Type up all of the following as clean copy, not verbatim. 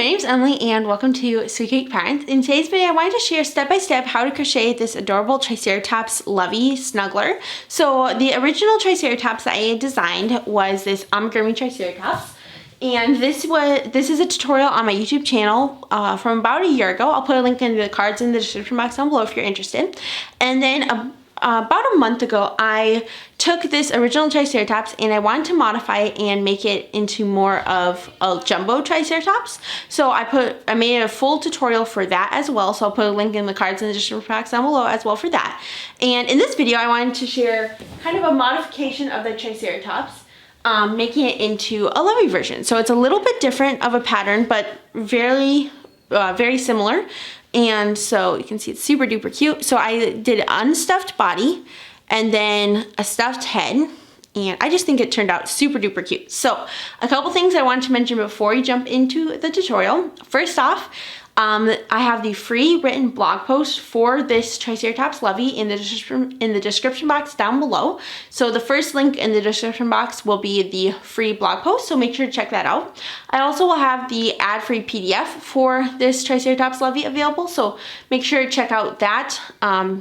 my name is Emily and welcome to Sweet Cake Patterns. In today's video, I wanted to share step-by-step how to crochet this adorable Triceratops Lovey snuggler. So the original Triceratops that I designed was this amigurumi Triceratops. And this is a tutorial on my YouTube channel from about a year ago. I'll put a link in the cards in the description box down below if you're interested. And then about a month ago, I took this original Triceratops and I wanted to modify it and make it into more of a jumbo Triceratops. So I made a full tutorial for that as well. So I'll put a link in the cards in the description box down below as well for that. And in this video, I wanted to share kind of a modification of the Triceratops, making it into a Lovey version. So it's a little bit different of a pattern, but very similar. And so you can see it's super duper cute. So I did an unstuffed body and then a stuffed head. And I just think it turned out super duper cute. So a couple things I wanted to mention before we jump into the tutorial. First off, I have the free written blog post for this Triceratops Lovey in the description box down below. So the first link in the description box will be the free blog post, so make sure to check that out. I also will have the ad-free PDF for this Triceratops Lovey available, so make sure to check out that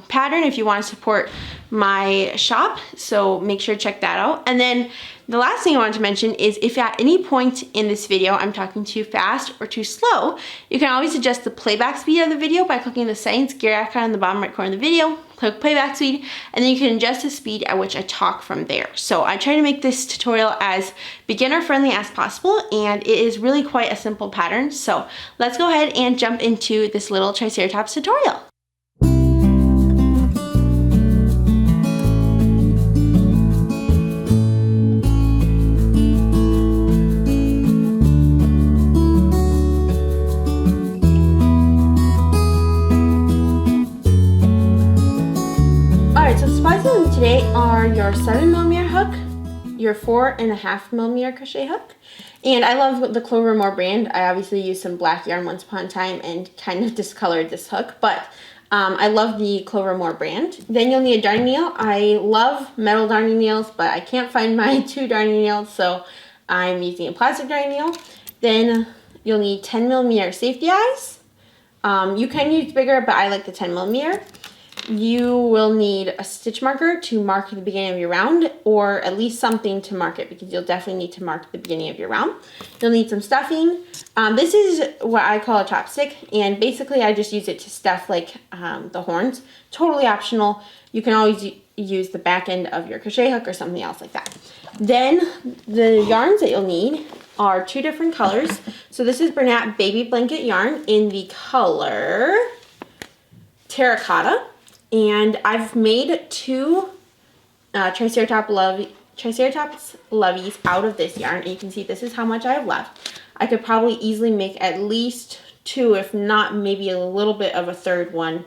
pattern if you want to support my shop. So make sure to check that out. And then the last thing I wanted to mention is if at any point in this video I'm talking too fast or too slow, you can always adjust the playback speed of the video by clicking the settings gear icon in the bottom right corner of the video, click playback speed, and then you can adjust the speed at which I talk from there. So I try to make this tutorial as beginner friendly as possible, and it is really quite a simple pattern. So let's go ahead and jump into this little Triceratops tutorial. Today are your 7mm hook, your 4.5mm crochet hook, and I love the Clover Moore brand. I obviously used some black yarn once upon a time and kind of discolored this hook, but I love the Clover Moore brand. Then you'll need a darning needle. I love metal darning needles, but I can't find my 2 darning needles, so I'm using a plastic darning needle. Then you'll need 10mm safety eyes. You can use bigger, but I like the 10mm. You will need a stitch marker to mark the beginning of your round, or at least something to mark it, because you'll definitely need to mark the beginning of your round. You'll need some stuffing. This is what I call a chopstick, and basically I just use it to stuff like the horns. Totally optional. You can always use the back end of your crochet hook or something else like that. Then the yarns that you'll need are 2 different colors. So this is Bernat Baby Blanket yarn in the color Terracotta. And I've made 2 Triceratops Loveys out of this yarn. And you can see this is how much I have left. I could probably easily make at least 2, if not maybe a little bit of a third one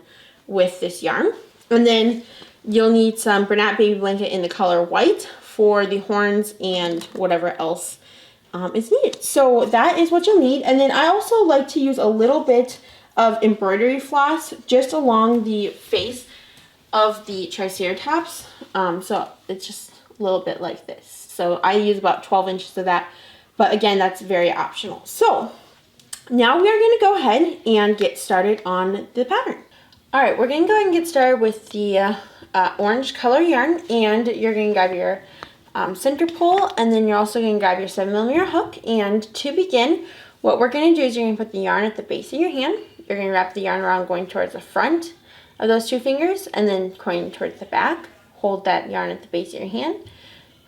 with this yarn. And then you'll need some Bernat Baby Blanket in the color white for the horns and whatever else is needed. So that is what you'll need. And then I also like to use a little bit of embroidery floss just along the face of the Triceratops. So it's just a little bit like this. So I use about 12 inches of that, but again, that's very optional. So now we are going to go ahead and get started on the pattern. All right, we're going to go ahead and get started with the orange color yarn, and you're going to grab your center pole, and then you're also going to grab your 7mm hook. And to begin, what we're going to do is you're going to put the yarn at the base of your hand. You're going to wrap the yarn around going towards the front of those 2 fingers and then going towards the back. Hold that yarn at the base of your hand.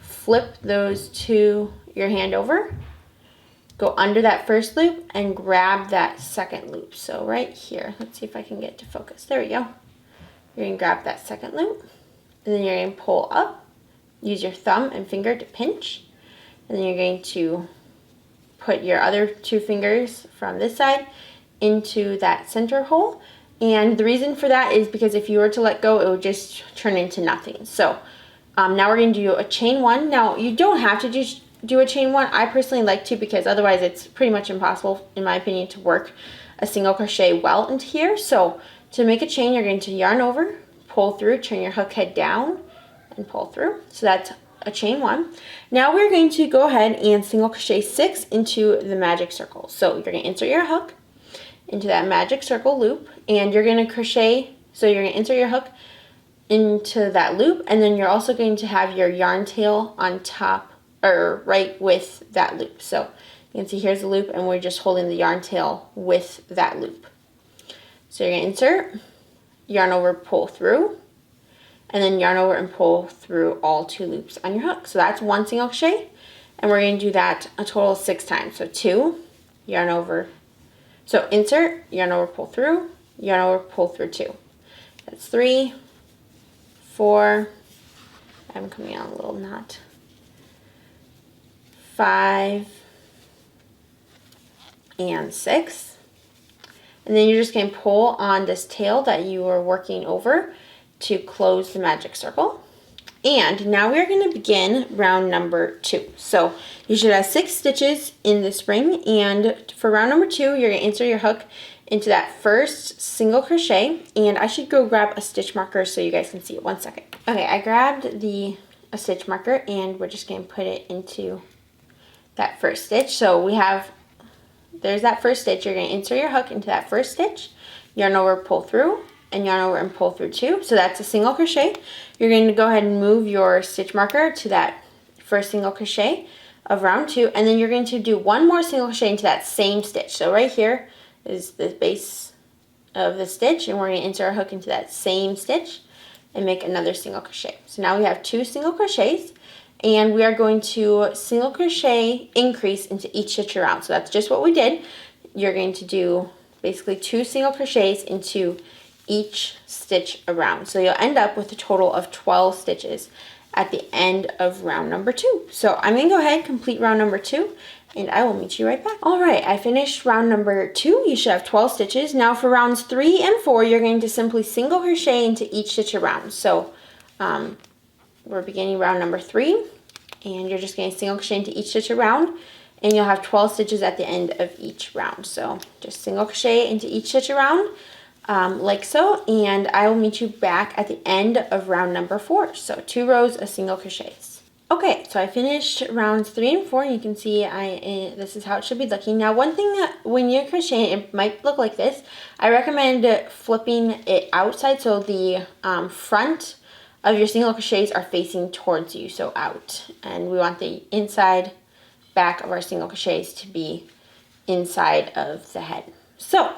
Flip those to your hand over. Go under that first loop and grab that second loop. So right here, let's see if I can get it to focus. There we go. You're going to grab that second loop, and then you're going to pull up. Use your thumb and finger to pinch. And then you're going to put your other 2 fingers from this side into that center hole. And the reason for that is because if you were to let go, it would just turn into nothing. So now we're going to do a chain 1. Now you don't have to just do a chain 1. I personally like to, because otherwise it's pretty much impossible, in my opinion, to work a single crochet well into here. So to make a chain, you're going to yarn over, pull through, turn your hook head down, and pull through. So that's a chain 1. Now we're going to go ahead and single crochet 6 into the magic circle. So you're going to insert your hook into that magic circle loop, and you're going to crochet, so you're going to insert your hook into that loop, and then you're also going to have your yarn tail on top, or right with that loop. So you can see here's the loop, and we're just holding the yarn tail with that loop. So you're going to insert, yarn over, pull through, and then yarn over and pull through all 2 loops on your hook. So that's 1 single crochet, and we're going to do that a total of 6 times. So 2, yarn over, so insert, yarn over, pull through, yarn over, pull through 2. That's 3, 4, I'm coming on a little knot, 5, and 6. And then you're just going to pull on this tail that you are working over to close the magic circle. And now we're going to begin round number 2. So you should have 6 stitches in this ring, and for round number 2 you're going to insert your hook into that first single crochet, and I should go grab a stitch marker so you guys can see it. 1 second. Okay, I grabbed a stitch marker, and we're just going to put it into that first stitch. So we have, there's that first stitch. You're going to insert your hook into that first stitch, yarn over, pull through, and yarn over and pull through 2. So that's a single crochet. You're going to go ahead and move your stitch marker to that first single crochet of round 2, and then you're going to do 1 more single crochet into that same stitch. So right here is the base of the stitch, and we're going to insert our hook into that same stitch and make another single crochet. So now we have 2 single crochets, and we are going to single crochet increase into each stitch around. So that's just what we did. You're going to do basically 2 single crochets into each stitch around. So you'll end up with a total of 12 stitches at the end of round number 2. So I'm going to go ahead and complete round number 2, and I will meet you right back. All right, I finished round number 2. You should have 12 stitches. Now for rounds 3 and 4, you're going to simply single crochet into each stitch around. So we're beginning round number 3, and you're just going to single crochet into each stitch around, and you'll have 12 stitches at the end of each round. So just single crochet into each stitch around, like so, and I will meet you back at the end of round number 4. So 2 rows of single crochets. Okay, so I finished rounds 3 and 4, and you can see this is how it should be looking. Now, one thing that when you're crocheting, it might look like this. I recommend flipping it outside so the front of your single crochets are facing towards you, so out. And we want the inside back of our single crochets to be inside of the head. So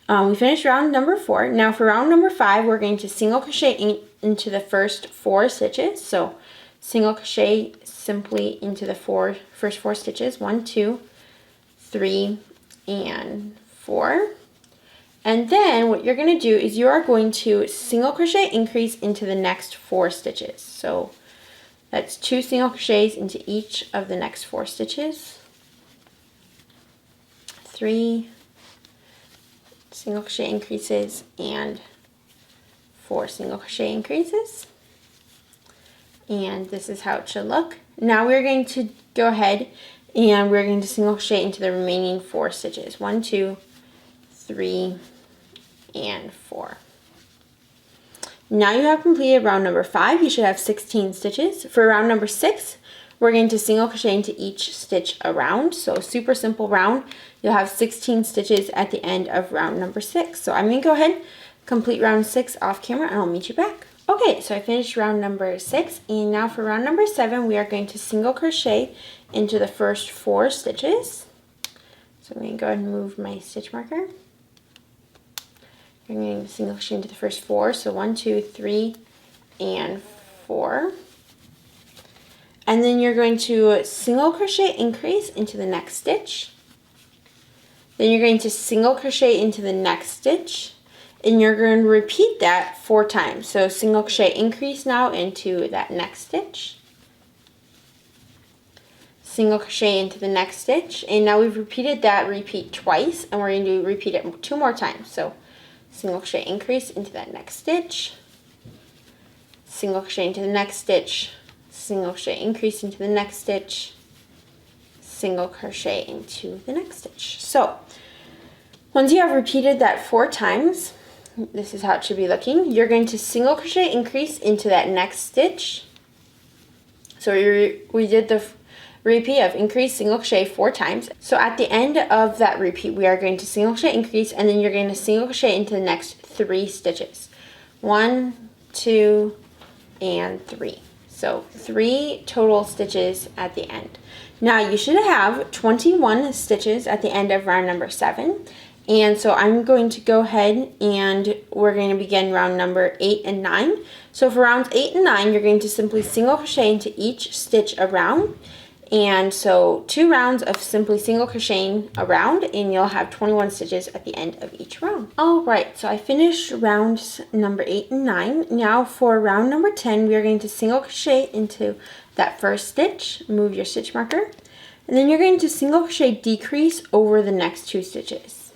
we finished round number 4. Now for round number 5, we're going to single crochet into the first 4 stitches. So single crochet simply into the first 4 stitches. 1, 2, 3, and 4. And then what you're going to do is you are going to single crochet increase into the next 4 stitches. So that's 2 single crochets into each of the next 4 stitches. 3 single crochet increases and 4 single crochet increases. And this is how it should look. Now we're going to go ahead and we're going to single crochet into the remaining 4 stitches. 1, 2, 3, and 4. Now you have completed round number 5. You should have 16 stitches. For round number 6, we're going to single crochet into each stitch around. So super simple round. You'll have 16 stitches at the end of round number 6. So I'm going to go ahead, complete round 6 off camera, and I'll meet you back. Okay, so I finished round number 6, and now for round number 7, we are going to single crochet into the first 4 stitches. So I'm going to go ahead and move my stitch marker. I'm going to single crochet into the first 4, so 1, 2, 3, and 4. And then you're going to single crochet increase into the next stitch. Then you're going to single crochet into the next stitch, and you're going to repeat that 4 times. So single crochet increase now into that next stitch. Single crochet into the next stitch, and now we've repeated that repeat twice, and we're going to repeat it 2 more times. So single crochet increase into that next stitch, single crochet into the next stitch, single crochet increase into the next stitch, single crochet into the next stitch. So once you have repeated that 4 times, this is how it should be looking. You're going to single crochet increase into that next stitch, So we did the repeat of increase single crochet 4 times. So at the end of that repeat, we are going to single crochet increase, and then you're going to single crochet into the next 3 stitches. 1, 2, and 3. So 3 total stitches at the end. Now you should have 21 stitches at the end of round number 7. And so I'm going to go ahead and we're going to begin round number 8 and 9. So for rounds 8 and 9, you're going to simply single crochet into each stitch around. And so 2 rounds of simply single crocheting around, and you'll have 21 stitches at the end of each round. Alright, so I finished rounds number 8 and 9. Now for round number 10, we are going to single crochet into that first stitch, move your stitch marker, and then you're going to single crochet decrease over the next 2 stitches.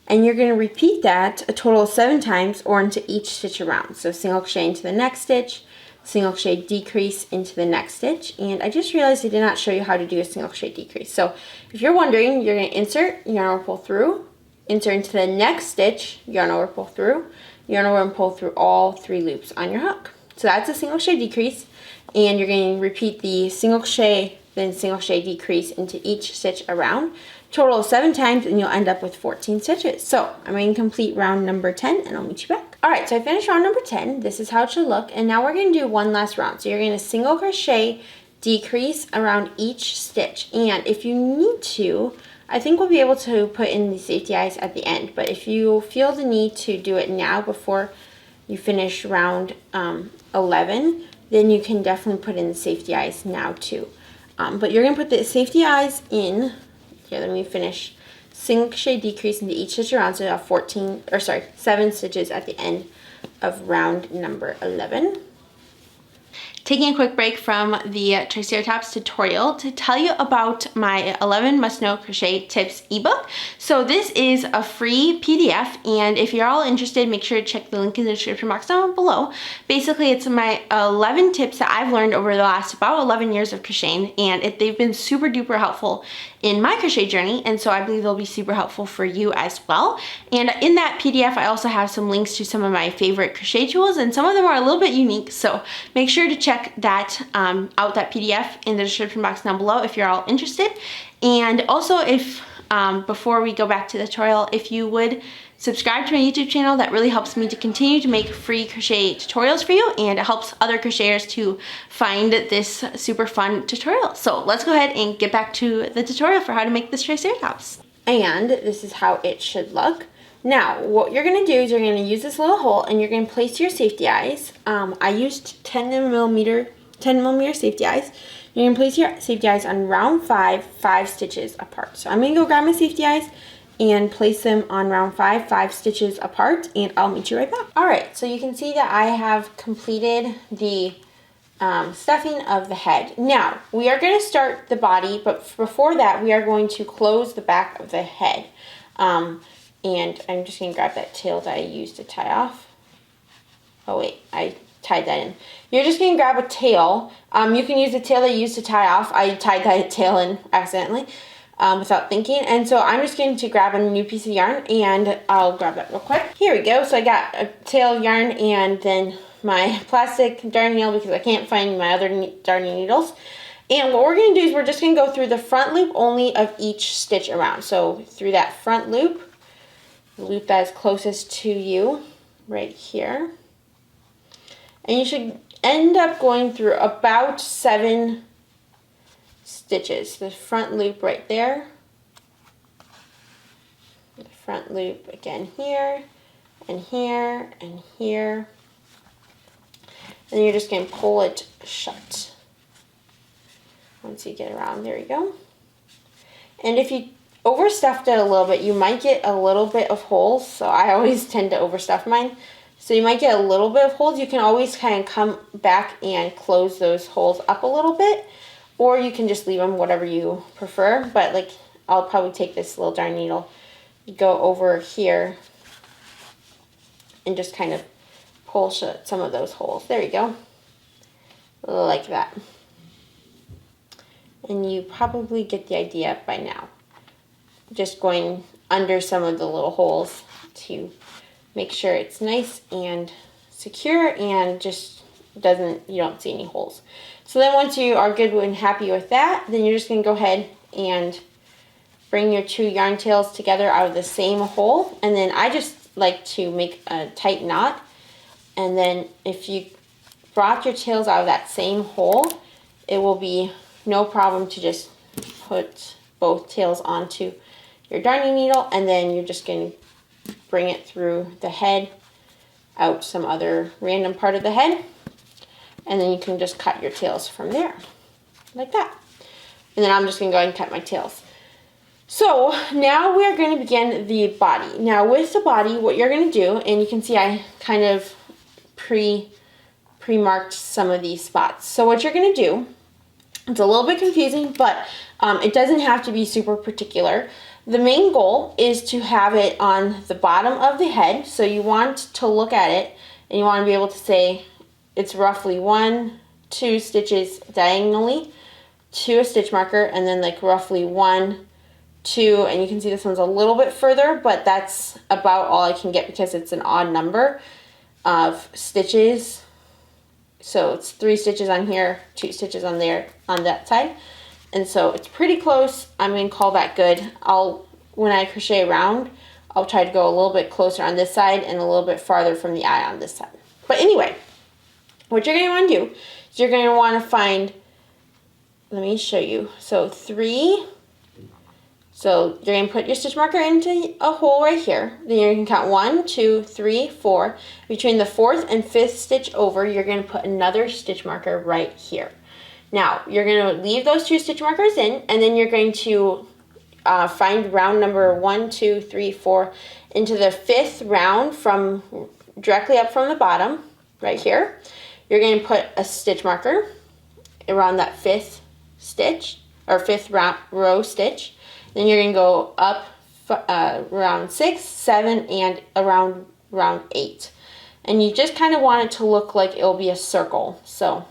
And you're going to repeat that a total of 7 times or into each stitch around. So single crochet into the next stitch, single crochet decrease into the next stitch. And I just realized I did not show you how to do a single crochet decrease. So if you're wondering, you're going to insert, yarn over, pull through, insert into the next stitch, yarn over, pull through, yarn over and pull through all 3 loops on your hook. So that's a single crochet decrease, and you're going to repeat the single crochet, then single crochet decrease into each stitch around, total of 7 times, and you'll end up with 14 stitches. So I'm going to complete round number 10, and I'll meet you back. Alright, so I finished round number 10. This is how it should look, and now we're going to do one last round. So you're going to single crochet decrease around each stitch, and if you need to, I think we'll be able to put in the safety eyes at the end, but if you feel the need to do it now before you finish round 11, then you can definitely put in the safety eyes now too. But you're going to put the safety eyes in, here, let me finish, single crochet decrease into each stitch around, so you have 7 stitches at the end of round number 11. Taking a quick break from the Triceratops tutorial to tell you about my 11 must know crochet tips ebook. So this is a free PDF, and if you're all interested, make sure to check the link in the description box down below. Basically, it's my 11 tips that I've learned over the last about 11 years of crocheting, and they've been super duper helpful in my crochet journey, and so I believe they'll be super helpful for you as well. And in that PDF, I also have some links to some of my favorite crochet tools, and some of them are a little bit unique, so make sure to check that out, that PDF, in the description box down below if you're all interested. And also, if before we go back to the tutorial, if you would subscribe to my YouTube channel, that really helps me to continue to make free crochet tutorials for you, and it helps other crocheters to find this super fun tutorial. So let's go ahead and get back to the tutorial for how to make this Triceratops. And this is how it should look. Now, what you're going to do is you're going to use this little hole, and you're going to place your safety eyes. I used 10 millimeter safety eyes. You're going to place your safety eyes on round 5 stitches apart. So I'm going to go grab my safety eyes and place them on round 5 stitches apart, and I'll meet you right back. Alright, so you can see that I have completed the stuffing of the head. Now, we are going to start the body, but before that, we are going to close the back of the head. And I'm just going to grab that tail that I used to tie off. Oh wait, I tied that in. You're just going to grab a tail. You can use the tail that you used to tie off. I tied that tail in accidentally without thinking. And so I'm just going to grab a new piece of yarn, and I'll grab that real quick. Here we go. So I got a tail of yarn and then my plastic darning needle because I can't find my other darning needles. And what we're going to do is we're just going to go through the front loop only of each stitch around. So through that front loop, the loop that is closest to you right here. And you should end up going through about 7 stitches. The front loop right there. The front loop again here, and here, and here. And you're just going to pull it shut. Once you get around, there you go. And if you overstuffed it a little bit, you might get a little bit of holes. So I always tend to overstuff mine. So you might get a little bit of holes. You can always kind of come back and close those holes up a little bit, or you can just leave them, whatever you prefer. But like, I'll probably take this little darn needle, go over here, and just kind of pull shut some of those holes. There you go. Like that. And you probably get the idea by now. Just going under some of the little holes to make sure it's nice and secure and just you don't see any holes. So then once you are good and happy with that, then you're just going to go ahead and bring your 2 yarn tails together out of the same hole. And then I just like to make a tight knot. And then if you brought your tails out of that same hole, it will be no problem to just put both tails onto your darning needle, and then you're just going to bring it through the head, out some other random part of the head, and then you can just cut your tails from there, like that. And then I'm just going to go ahead and cut my tails. So now we're going to begin the body. Now with the body, what you're going to do, and you can see I kind of pre-marked some of these spots. So what you're going to do, it's a little bit confusing, but it doesn't have to be super particular. The main goal is to have it on the bottom of the head. So you want to look at it and you want to be able to say it's roughly 1, 2 stitches diagonally to a stitch marker, and then like roughly 1, 2, and you can see this one's a little bit further, but that's about all I can get because it's an odd number of stitches. So it's 3 stitches on here, 2 stitches on there, on that side. And so it's pretty close. I'm going to call that good. When I crochet around, I'll try to go a little bit closer on this side and a little bit farther from the eye on this side. But anyway, what you're going to want to do is you're going to want to find, let me show you. So 3, so you're going to put your stitch marker into a hole right here. Then you're going to count 1, 2, 3, 4. Between the 4th and 5th stitch over, you're going to put another stitch marker right here. Now, you're going to leave those 2 stitch markers in, and then you're going to find round number 1, 2, 3, 4 into the 5th round from directly up from the bottom, right here. You're going to put a stitch marker around that 5th stitch, or 5th row stitch. Then you're going to go up around 6, 7, and around round 8. And you just kind of want it to look like it'll be a circle. So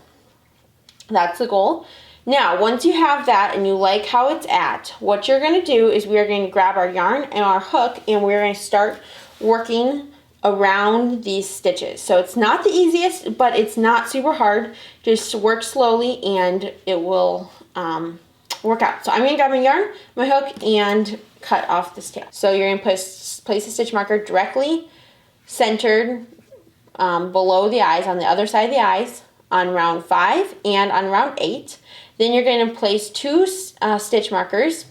that's the goal. Now, once you have that and you like how it's at, what you're going to do is we're going to grab our yarn and our hook, and we're going to start working around these stitches. So it's not the easiest, but it's not super hard. Just work slowly and it will work out. So I'm going to grab my yarn, my hook, and cut off this tail. So you're going to place a stitch marker directly centered below the eyes, on the other side of the eyes, on round 5 and on round 8. Then you're going to place 2 stitch markers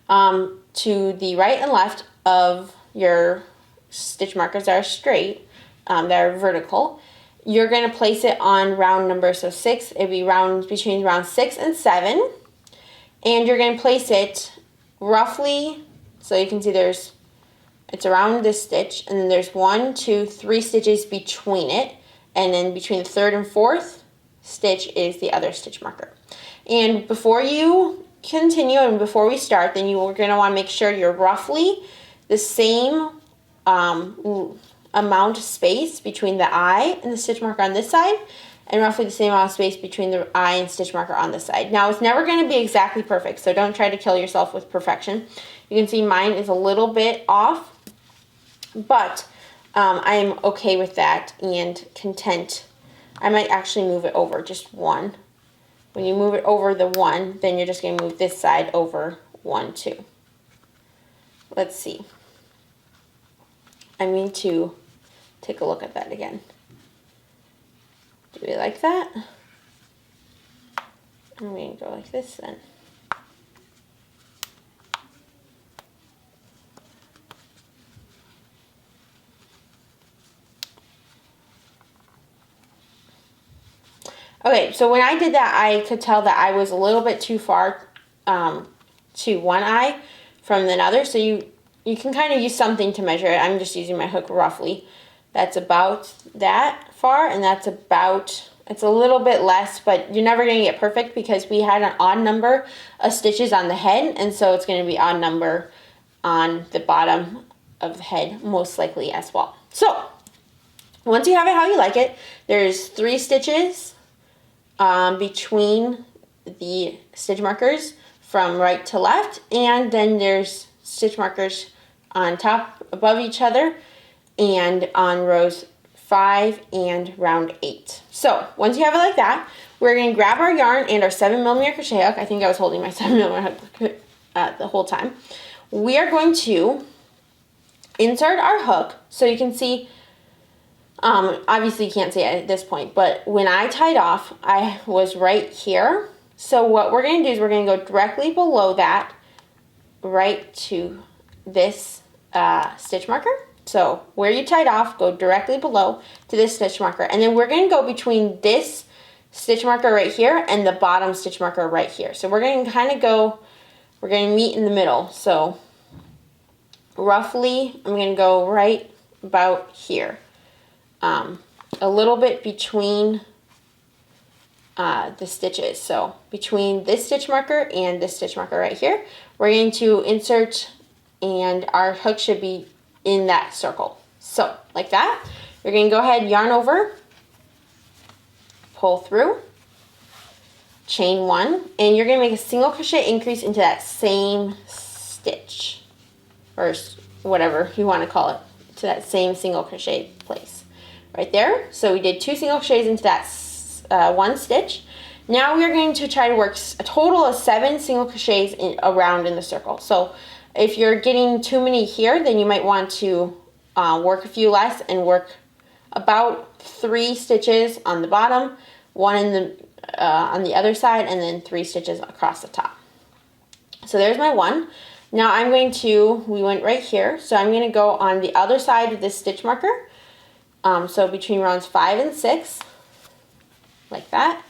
to the right and left of your stitch markers that are straight, that are vertical. You're going to place it on round number, so 6, it'd be between round 6 and 7. And you're going to place it roughly, so you can see it's around this stitch, and then there's 1, 2, 3 stitches between it. And then between the 3rd and 4th stitch is the other stitch marker. And before you continue and before we start, then you're going to want to make sure you're roughly the same amount of space between the eye and the stitch marker on this side, and roughly the same amount of space between the eye and stitch marker on this side. Now, it's never going to be exactly perfect, so don't try to kill yourself with perfection. You can see mine is a little bit off, but I'm okay with that and content. I might actually move it over just 1. When you move it over the 1, then you're just going to move this side over 1, 2. Let's see. I'm going to take a look at that again. Do we like that? I'm going to go like this then. Okay, so when I did that, I could tell that I was a little bit too far to one eye from another. So you can kind of use something to measure it. I'm just using my hook roughly. That's about that far, and that's about, it's a little bit less, but you're never going to get perfect because we had an odd number of stitches on the head, and so it's going to be odd number on the bottom of the head most likely as well. So once you have it how you like it, there's 3 stitches between the stitch markers from right to left, and then there's stitch markers on top above each other and on rows 5, and round 8. So once you have it like that, we're going to grab our yarn and our 7mm crochet hook. I think I was holding my 7mm hook the whole time. We are going to insert our hook, so you can see, obviously you can't see it at this point, but when I tied off, I was right here. So what we're going to do is we're going to go directly below that, right to this stitch marker. So where you tied off, go directly below to this stitch marker. And then we're going to go between this stitch marker right here and the bottom stitch marker right here. So we're going to kind of go, we're going to meet in the middle. So roughly, I'm going to go right about here. A little bit between the stitches. So between this stitch marker and this stitch marker right here, we're going to insert, and our hook should be in that circle. So like that, you're going to go ahead, yarn over, pull through, chain 1, and you're going to make a single crochet increase into that same stitch, or whatever you want to call it, to that same single crochet place right there. So we did 2 single crochets into that one stitch. Now we are going to try to work a total of 7 single crochets around in the circle. So if you're getting too many here, then you might want to work a few less and work about 3 stitches on the bottom, 1 in the on the other side, and then 3 stitches across the top. So there's my 1. Now I'm going to, we went right here, so I'm going to go on the other side of this stitch marker. So between rounds 5 and 6, like that,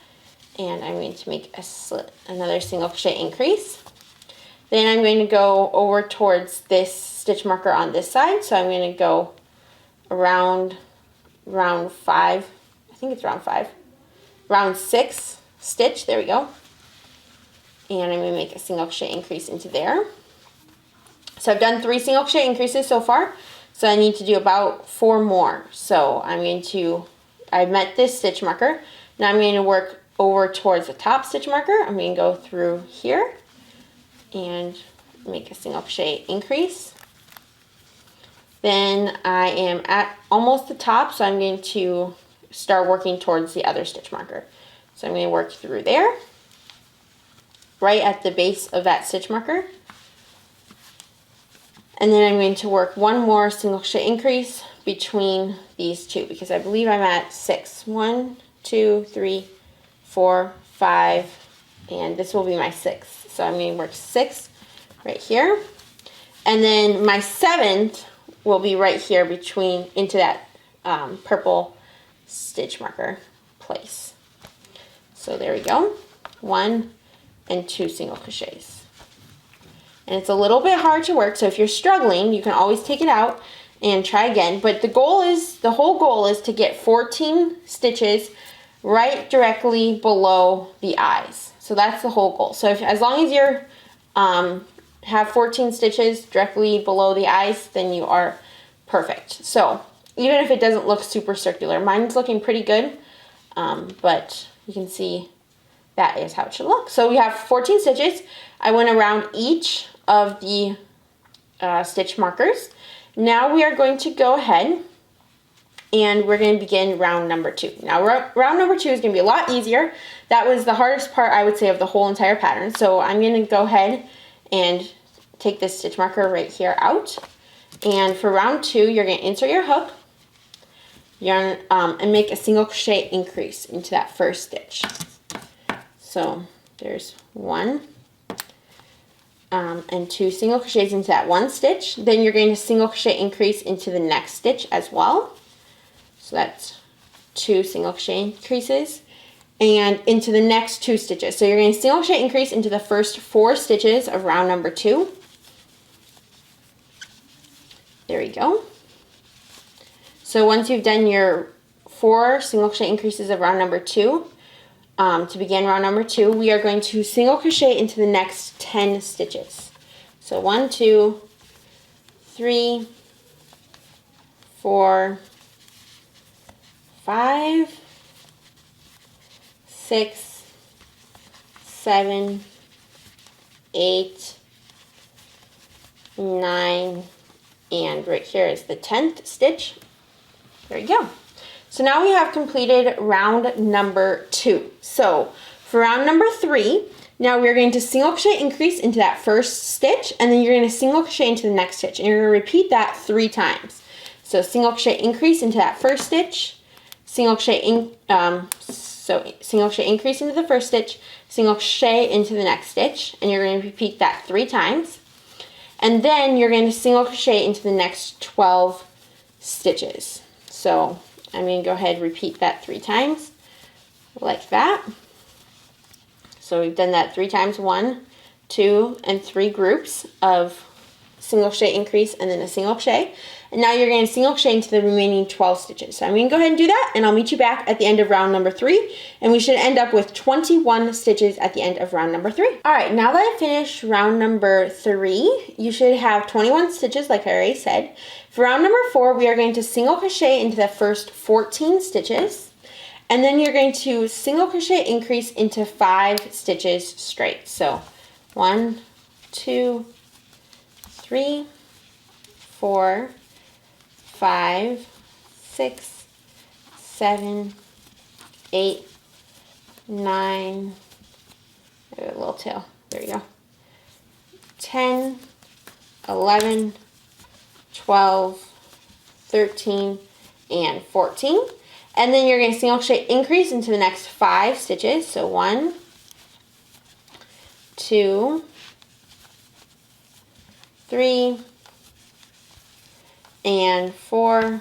and I'm going to make another single crochet increase. Then I'm going to go over towards this stitch marker on this side. So I'm going to go around round 5, I think it's round 5, round 6 stitch, there we go. And I'm going to make a single crochet increase into there. So I've done 3 single crochet increases so far. So I need to do about 4 more. So I'm going to, I've met this stitch marker. Now I'm going to work over towards the top stitch marker. I'm going to go through here and make a single crochet increase. Then I am at almost the top, so I'm going to start working towards the other stitch marker. So I'm going to work through there, right at the base of that stitch marker. And then I'm going to work 1 more single crochet increase between these 2, because I believe I'm at 6. 1, 2, 3, 4, 5, and this will be my 6th. So I'm going to work 6 right here. And then my 7th will be right here between, into that purple stitch marker place. So there we go. 1 and 2 single crochets. And it's a little bit hard to work, so if you're struggling, you can always take it out and try again. But the whole goal is to get 14 stitches right directly below the eyes. So that's the whole goal. So as long as you're have 14 stitches directly below the eyes, then you are perfect. So even if it doesn't look super circular, mine's looking pretty good, but you can see that is how it should look. So we have 14 stitches. I went around each of the stitch markers. Now we are going to go ahead and we're going to begin round number 2. Now round number 2 is going to be a lot easier. That was the hardest part, I would say, of the whole entire pattern. So I'm going to go ahead and take this stitch marker right here out. And for round 2, you're going to insert your hook, yarn, and make a single crochet increase into that first stitch. So there's 1 and 2 single crochets into that one stitch. Then you're going to single crochet increase into the next stitch as well. So that's 2 single crochet increases and into the next 2 stitches. So you're going to single crochet increase into the first 4 stitches of round number 2. There we go. So once you've done your 4 single crochet increases of round number 2, to begin round number 2, we are going to single crochet into the next 10 stitches. So 1, 2, 3, 4, 5, 6, 7, 8, 9, and right here is the 10th stitch. There you go. So now we have completed round number 2. So for round number 3, now we're going to single crochet increase into that first stitch, and then you're going to single crochet into the next stitch, and you're going to repeat that 3 times. So single crochet increase into that first stitch, single crochet single crochet increase into the first stitch, single crochet into the next stitch, and you're going to repeat that 3 times. And then you're going to single crochet into the next 12 stitches. So I'm going to go ahead and repeat that 3 times like that. So we've done that 3 times, 1, 2, and 3 groups of single crochet increase and then a single crochet. And now you're going to single crochet into the remaining 12 stitches. So I'm going to go ahead and do that, and I'll meet you back at the end of round number 3, and we should end up with 21 stitches at the end of round number 3. All right, now that I finished round number 3, you should have 21 stitches like I already said. For round number 4, we are going to single crochet into the first 14 stitches, and then you're going to single crochet increase into 5 stitches straight. So 1, 2, 3, 4, 5, 6, 7, 8, 9, a little tail, there you go, 10, 11, 12, 13, and 14. And then you're going to single crochet increase into the next 5 stitches. So 1, 2, 3, and 4,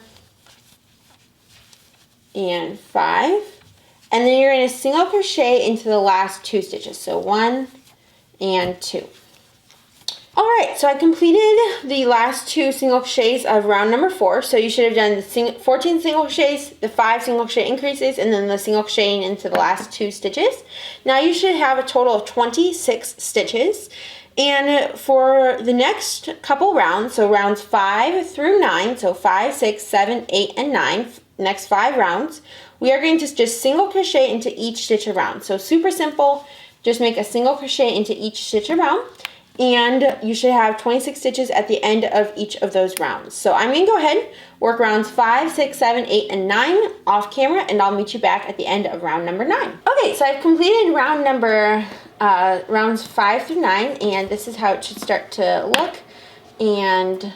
and 5. And then you're going to single crochet into the last 2 stitches. So 1 and 2. Alright, so I completed the last 2 single crochets of round number 4. So you should have done the 14 single crochets, the 5 single crochet increases, and then the single crocheting into the last 2 stitches. Now you should have a total of 26 stitches. And for the next couple rounds, so rounds 5 through 9, so 5, 6, 7, 8, and 9, next 5 rounds, we are going to just single crochet into each stitch around. So super simple, just make a single crochet into each stitch around, and you should have 26 stitches at the end of each of those rounds. So I'm going to go ahead, work rounds 5, 6, 7, 8, and 9 off camera, and I'll meet you back at the end of round number 9. Okay, so I've completed rounds 5 through 9, and this is how it should start to look, and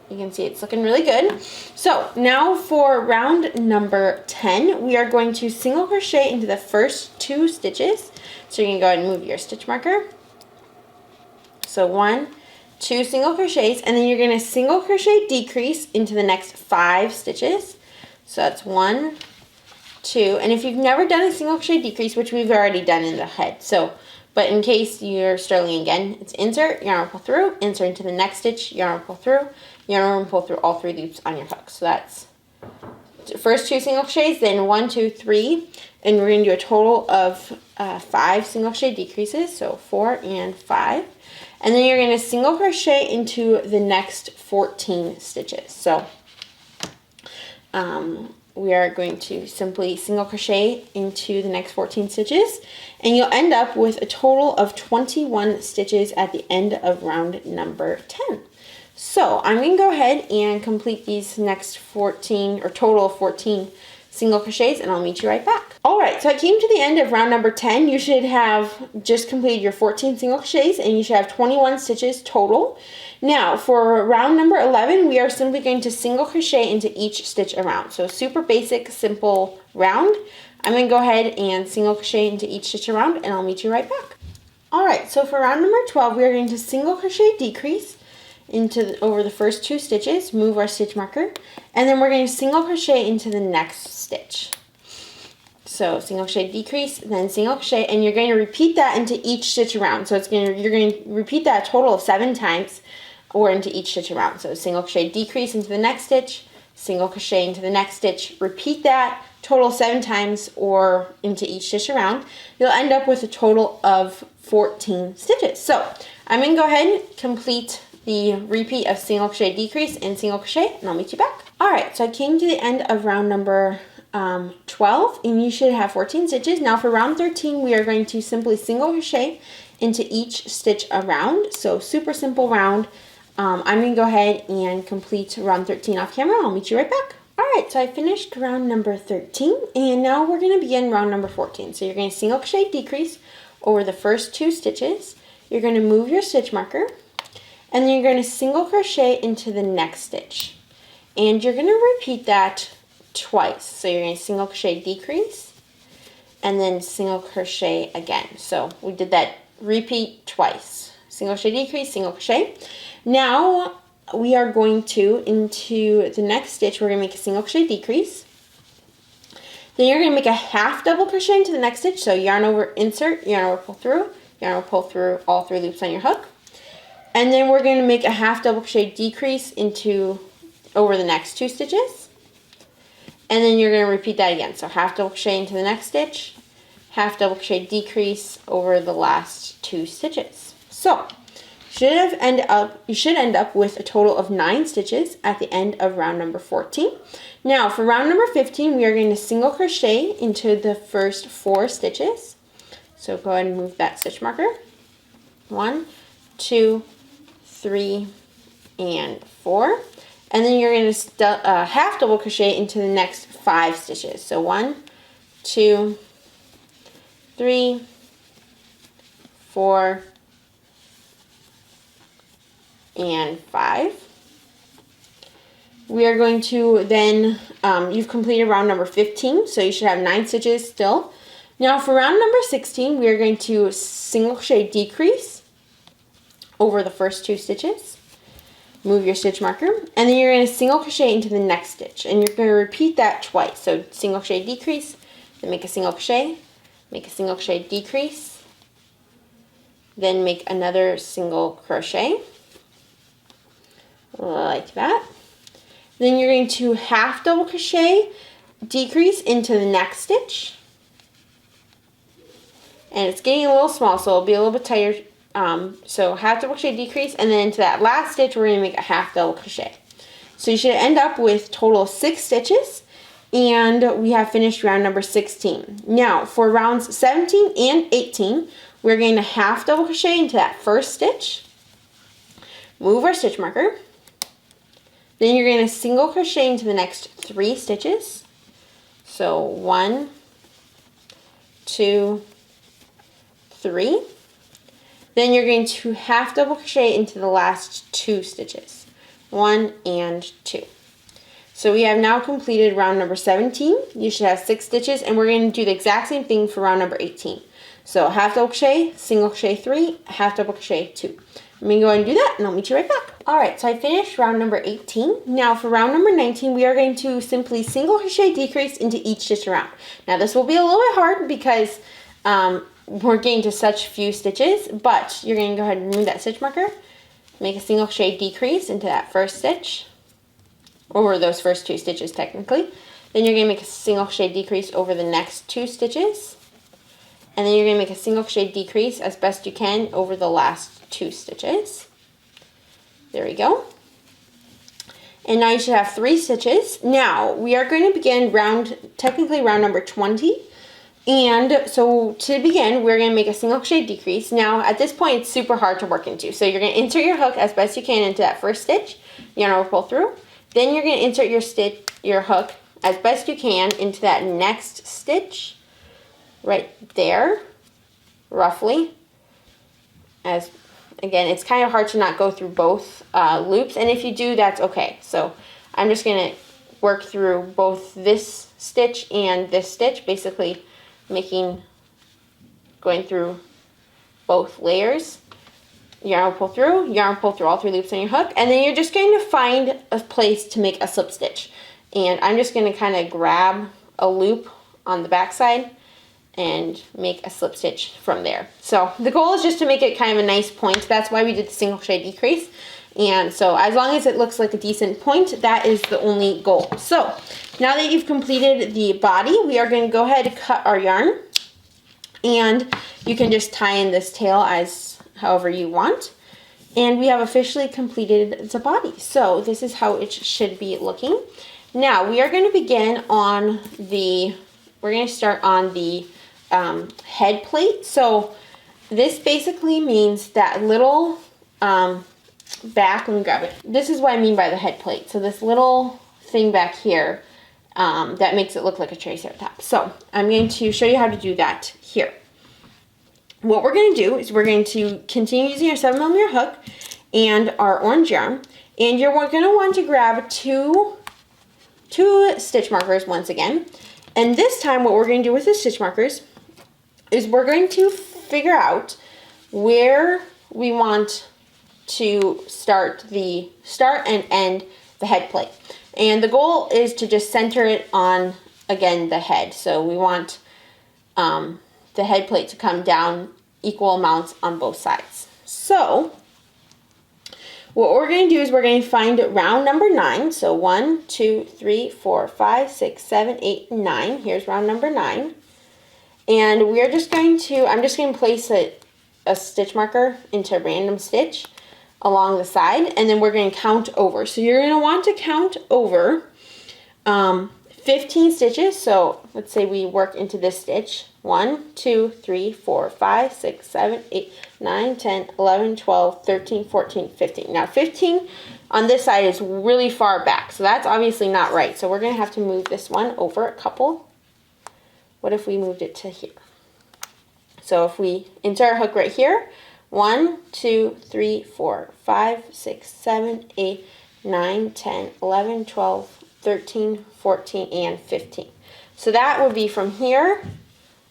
you can see it's looking really good. So now for round number 10, we are going to single crochet into the first 2 stitches. So you're going to go ahead and move your stitch marker. So 1, 2 single crochets, and then you're going to single crochet decrease into the next 5 stitches. So that's 1, 2, and if you've never done a single crochet decrease, which we've already done in the head, but in case you're struggling again, it's insert, yarn pull through, insert into the next stitch, yarn pull through all 3 loops on your hook. So that's first 2 single crochets, then 1, 2, 3, and we're going to do a total of 5 single crochet decreases, so 4 and 5. And then you're going to single crochet into the next 14 stitches. So we are going to simply single crochet into the next 14 stitches, and you'll end up with a total of 21 stitches at the end of round number 10. So I'm going to go ahead and complete these next 14, or total of 14 single crochets, and I'll meet you right back. Alright, so I came to the end of round number 10. You should have just completed your 14 single crochets, and you should have 21 stitches total. Now for round number 11, we are simply going to single crochet into each stitch around. So super basic, simple round. I'm going to go ahead and single crochet into each stitch around, and I'll meet you right back. Alright, so for round number 12, we are going to single crochet decrease over the first 2 stitches, move our stitch marker, and then we're going to single crochet into the next stitch. So single crochet decrease, then single crochet, and you're going to repeat that into each stitch around. So you're going to repeat that a total of 7 times, or into each stitch around. So single crochet decrease into the next stitch, single crochet into the next stitch, repeat that total 7 times or into each stitch around. You'll end up with a total of 14 stitches. So I'm going to go ahead and complete the repeat of single crochet decrease and single crochet, and I'll meet you back. Alright, so I came to the end of round number 12, and you should have 14 stitches. Now for round 13, we are going to simply single crochet into each stitch around. So super simple round. I'm going to go ahead and complete round 13 off camera. I'll meet you right back. Alright, Alright, so I finished round number 13, and now we're going to begin round number 14. So you're going to single crochet decrease over the first 2 stitches. You're going to move your stitch marker, and then you're going to single crochet into the next stitch. And you're going to repeat that twice. So you're going to single crochet decrease, and then single crochet again. So we did that repeat twice. Single crochet decrease, single crochet. Now we are going to, into the next stitch, we're going to make a single crochet decrease. Then you're going to make a half double crochet into the next stitch. So yarn over, insert, yarn over, pull through, yarn over, pull through all 3 loops on your hook. And then we're going to make a half double crochet decrease into over the next 2 stitches. And then you're going to repeat that again. So half double crochet into the next stitch, half double crochet decrease over the last 2 stitches. So you should end up with a total of 9 stitches at the end of round number 14. Now for round number 15, we are going to single crochet into the first 4 stitches. So go ahead and move that stitch marker. 1, 2, 3, and 4. And then you're going to half double crochet into the next 5 stitches. So 1, 2, 3, 4, and 5. We are going to then, you've completed round number 15, so you should have 9 stitches still. Now for round number 16, we are going to single crochet decrease over the first 2 stitches. Move your stitch marker, and then you're going to single crochet into the next stitch, and you're going to repeat that twice. So single crochet decrease, then make a single crochet decrease, then make another single crochet, like that. Then you're going to half double crochet decrease into the next stitch, and it's getting a little small, so it'll be a little bit tighter. So half double crochet decrease, and then into that last stitch we're going to make a half double crochet. So you should end up with a total of 6 stitches, and we have finished round number 16. Now for rounds 17 and 18, we're going to half double crochet into that first stitch, move our stitch marker, then you're going to single crochet into the next 3 stitches. So 1, 2, 3. Then you're going to half double crochet into the last 2 stitches, 1 and 2. So we have now completed round number 17. You should have 6 stitches, and we're going to do the exact same thing for round number 18. So half double crochet, single crochet 3, half double crochet 2. I'm going to go ahead and do that, and I'll meet you right back. Alright, so I finished round number 18. Now for round number 19, we are going to simply single crochet decrease into each stitch around. Now this will be a little bit hard because we're getting to such few stitches, but you're going to go ahead and remove that stitch marker, make a single crochet decrease into that first stitch, over those first 2 stitches technically. Then you're going to make a single crochet decrease over the next 2 stitches, and then you're going to make a single crochet decrease as best you can over the last 2 stitches. There we go. And now you should have 3 stitches. Now we are going to begin technically round number 20. And so to begin, we're going to make a single crochet decrease. Now at this point, it's super hard to work into. So you're going to insert your hook as best you can into that first stitch, yarn over, pull through. Then you're going to insert your hook as best you can into that next stitch right there, roughly. As again, it's kind of hard to not go through both loops, and if you do, that's okay. So I'm just going to work through both this stitch and this stitch, basically going through both layers. Yarn pull through all 3 loops on your hook, and then you're just going to find a place to make a slip stitch. And I'm just going to kind of grab a loop on the back side and make a slip stitch from there. So the goal is just to make it kind of a nice point. That's why we did the single crochet decrease. And so as long as it looks like a decent point, that is the only goal. So now that you've completed the body, we are going to go ahead and cut our yarn. And you can just tie in this tail as however you want. And we have officially completed the body. So this is how it should be looking. Now we are going to begin on we're going to start on the head plate. So this basically means that little back, let me grab it. This is what I mean by the head plate. So this little thing back here that makes it look like a Triceratops. So I'm going to show you how to do that here. What we're going to do is we're going to continue using our 7mm hook and our orange yarn, and you're going to want to grab two stitch markers once again. And this time what we're going to do with the stitch markers is we're going to figure out where we want to start and end the head plate. And the goal is to just center it on, again, the head. So we want the head plate to come down equal amounts on both sides. So what we're going to do is we're going to find round number 9. So 1, 2, 3, 4, 5, 6, 7, 8, 9. Here's round number 9. And we're just going to, I'm just going to place a stitch marker into a random stitch along the side, and then we're going to count over. So you're going to want to count over 15 stitches. So let's say we work into this stitch. 1, 2, 3, 4, 5, 6, 7, 8, 9, 10, 11, 12, 13, 14, 15. Now 15 on this side is really far back, so that's obviously not right. So we're going to have to move this one over a couple. What if we moved it to here? So if we insert our hook right here, 1, 2, 3, 4, 5, 6, 7, 8, 9, 10, 11, 12, 13, 14, and 15. So that would be from here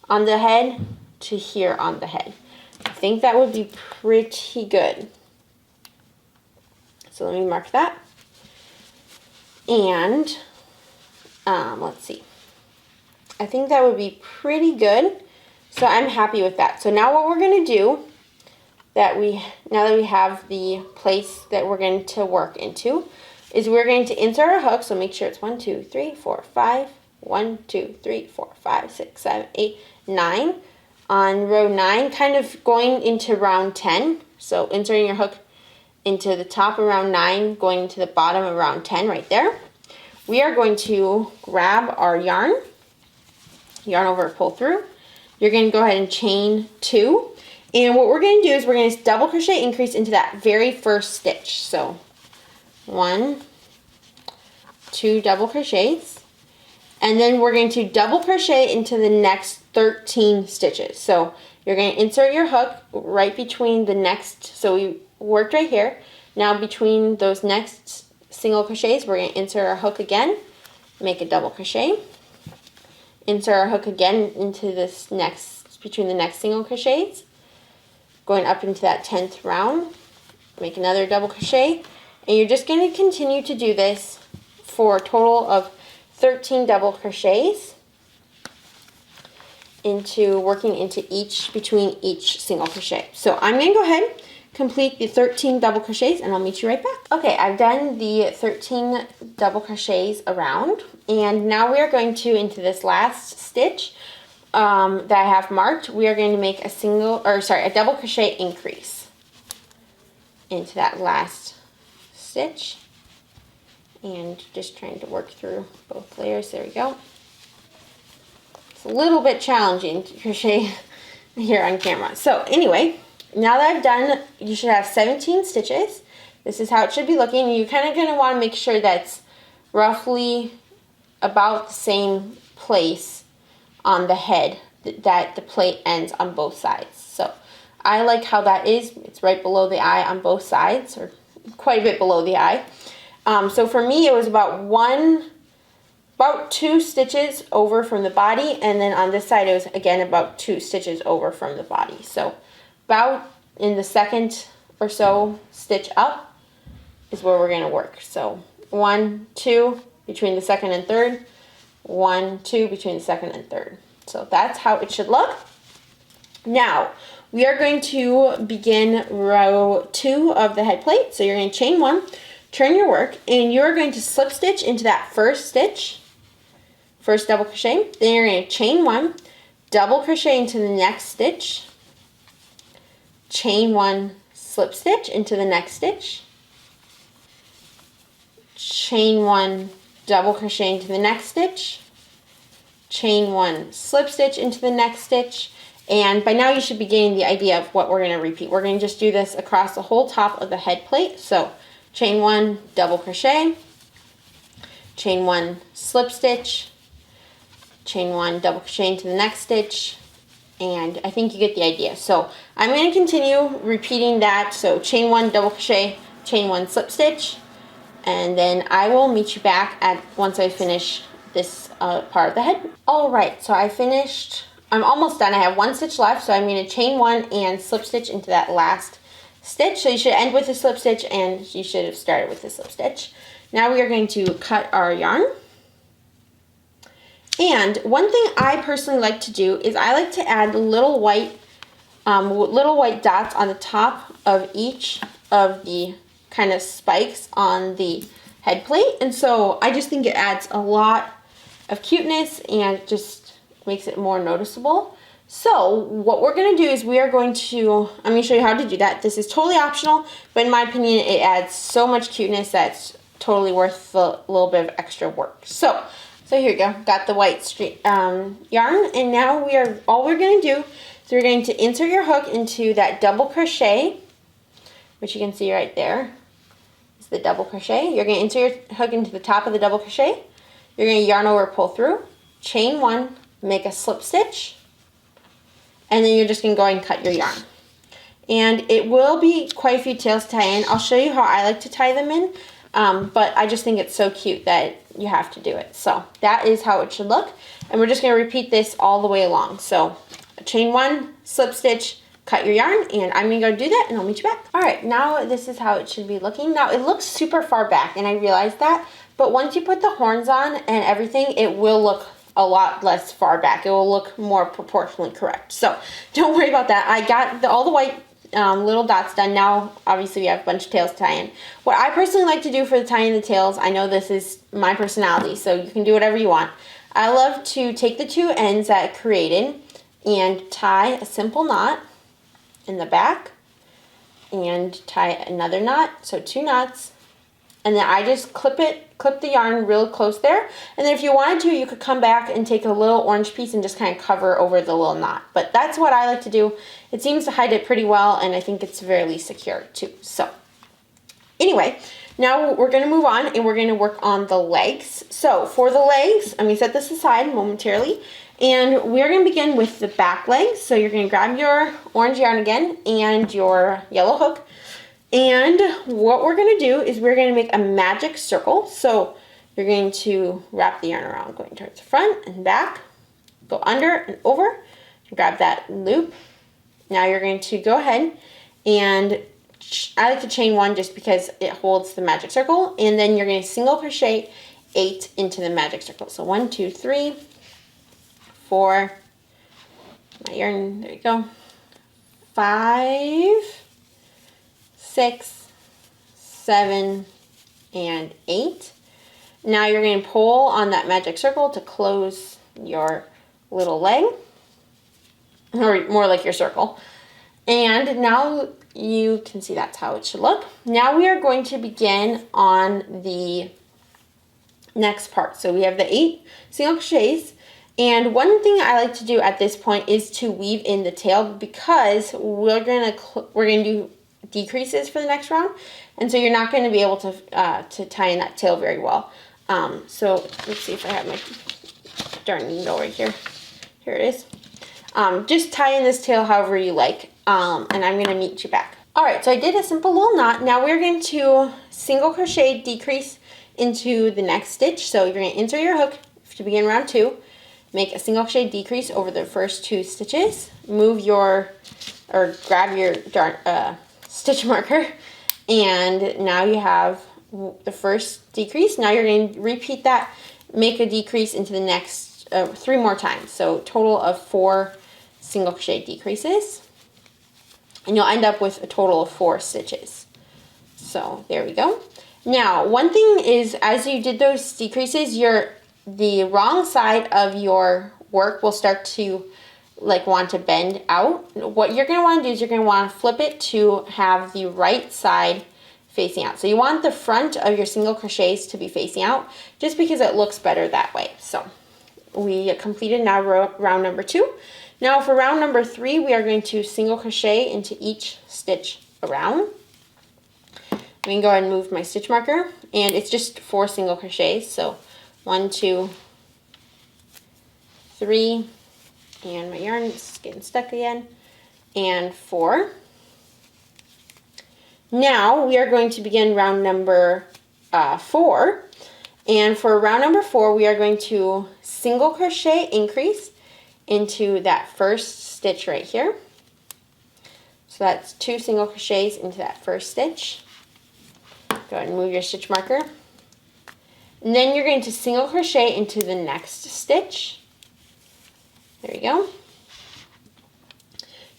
on the head to here on the head. I think that would be pretty good. So let me mark that. And let's see. I think that would be pretty good. So I'm happy with that. So now what we're going to do, now that we have the place that we're going to work into, is we're going to insert our hook. So make sure it's 1, 2, 3, 4, 5, 1, 2, 3, 4, 5, 6, 7, 8, 9. On row 9, kind of going into round 10. So inserting your hook into the top of round 9, going into the bottom of round 10 right there. We are going to grab our yarn over, pull through. You're going to go ahead and chain 2. And what we're going to do is we're going to double crochet increase into that very first stitch. So 1, 2 double crochets. And then we're going to double crochet into the next 13 stitches. So you're going to insert your hook right between the next, so we worked right here. Now between those next single crochets, we're going to insert our hook again, make a double crochet. Insert our hook again into this between the next single crochets, going up into that 10th round, make another double crochet, and you're just going to continue to do this for a total of 13 double crochets between each single crochet. So I'm going to go ahead, complete the 13 double crochets, and I'll meet you right back. Okay, I've done the 13 double crochets around, and now we are going to, into this last stitch that I have marked, we are going to make a double crochet increase into that last stitch. And just trying to work through both layers. There we go. It's a little bit challenging to crochet here on camera. So anyway, now that I've done, you should have 17 stitches. This is how it should be looking. You're kind of going to want to make sure that's roughly about the same place on the head that the plate ends on both sides. So I like how that is. It's right below the eye on both sides, or quite a bit below the eye. So for me, it was about 2 stitches over from the body, and then on this side, it was again about 2 stitches over from the body. So about in the second or so stitch up is where we're going to work. So 1, 2 between the second and third, 1, 2 between the second and third. So that's how it should look. Now we are going to begin row 2 of the head plate. So you're going to chain 1. Turn your work, and you're going to slip stitch into that first stitch, first double crochet. Then you're going to chain 1, double crochet into the next stitch, chain 1, slip stitch into the next stitch, chain 1, double crochet into the next stitch, chain 1, slip stitch into the next stitch. And by now you should be getting the idea of what we're going to repeat. We're going to just do this across the whole top of the head plate. So chain 1, double crochet, chain 1, slip stitch, chain 1, double crochet into the next stitch, and I think you get the idea. So I'm going to continue repeating that. So chain 1, double crochet, chain 1, slip stitch, and then I will meet you back at once I finish this part of the head. All right, so I finished. I'm almost done. I have 1 stitch left, so I'm going to chain 1 and slip stitch into that last stitch. So you should end with a slip stitch, and you should have started with a slip stitch. Now we are going to cut our yarn. And one thing I personally like to do is I like to add little white dots on the top of each of the kind of spikes on the head plate. And so I just think it adds a lot of cuteness and just makes it more noticeable. So what we're going to do is I'm going to show you how to do that. This is totally optional, but in my opinion, it adds so much cuteness that's totally worth the little bit of extra work. So here we go. Got the white yarn, and now all we're going to do is we're going to insert your hook into that double crochet, which you can see right there. It's the double crochet. You're going to insert your hook into the top of the double crochet. You're going to yarn over, pull through, chain 1, make a slip stitch, and then you're just going to go and cut your yarn. And it will be quite a few tails to tie in. I'll show you how I like to tie them in, but I just think it's so cute that you have to do it. So that is how it should look, and we're just going to repeat this all the way along. So chain 1, slip stitch, cut your yarn, and I'm going to go do that, and I'll meet you back. All right, now this is how it should be looking. Now it looks super far back, and I realize that, but once you put the horns on and everything, it will look a lot less far back. It will look more proportionally correct. So don't worry about that. I got all the white little dots done. Now obviously we have a bunch of tails to tie in. What I personally like to do for the tying the tails, I know this is my personality, so you can do whatever you want. I love to take the 2 ends that I created and tie a simple knot in the back and tie another knot, so 2 knots, and then I just clip the yarn real close there. And then if you wanted to, you could come back and take a little orange piece and just kind of cover over the little knot. But that's what I like to do. It seems to hide it pretty well, and I think it's fairly secure too. So anyway, now we're going to move on and we're going to work on the legs. So for the legs, I'm going to set this aside momentarily, and we're going to begin with the back legs. So you're going to grab your orange yarn again and your yellow hook. And what we're going to do is we're going to make a magic circle. So you're going to wrap the yarn around, going towards the front and back, go under and over, grab that loop. Now you're going to go ahead and I like to chain 1 just because it holds the magic circle, and then you're going to single crochet 8 into the magic circle. So 1, 2, 3, 4, my yarn, there you go, 5, 6, 7, and 8. Now you're going to pull on that magic circle to close your little leg, or more like your circle. And now you can see that's how it should look. Now we are going to begin on the next part. So we have the 8 single crochets. And one thing I like to do at this point is to weave in the tail, because we're going to do decreases for the next round, and so you're not going to be able to tie in that tail very well. So let's see if I have my darn needle right here. Here it is. Just tie in this tail however you like, and I'm going to meet you back. All right, so I did a simple little knot. Now we're going to single crochet decrease into the next stitch. So you're going to insert your hook to begin round 2, make a single crochet decrease over the first 2 stitches, grab your stitch marker, and now you have the first decrease. Now you're going to repeat that, make a decrease into the next 3 more times, so total of 4 single crochet decreases, and you'll end up with a total of 4 stitches. So there we go. Now one thing is, as you did those decreases, the wrong side of your work will start to want to bend out. What you're going to want to do is you're going to want to flip it to have the right side facing out. So you want the front of your single crochets to be facing out, just because it looks better that way. So we completed now round number 2. Now for round number 3, we are going to single crochet into each stitch around. can go ahead and move my stitch marker, and it's just 4 single crochets. So 1, 2, 3, and my yarn is getting stuck again, and 4. Now we are going to begin round number 4, and for round number 4 we are going to single crochet increase into that first stitch right here. So that's 2 single crochets into that first stitch. Go ahead and move your stitch marker. And then you're going to single crochet into the next stitch. There you go.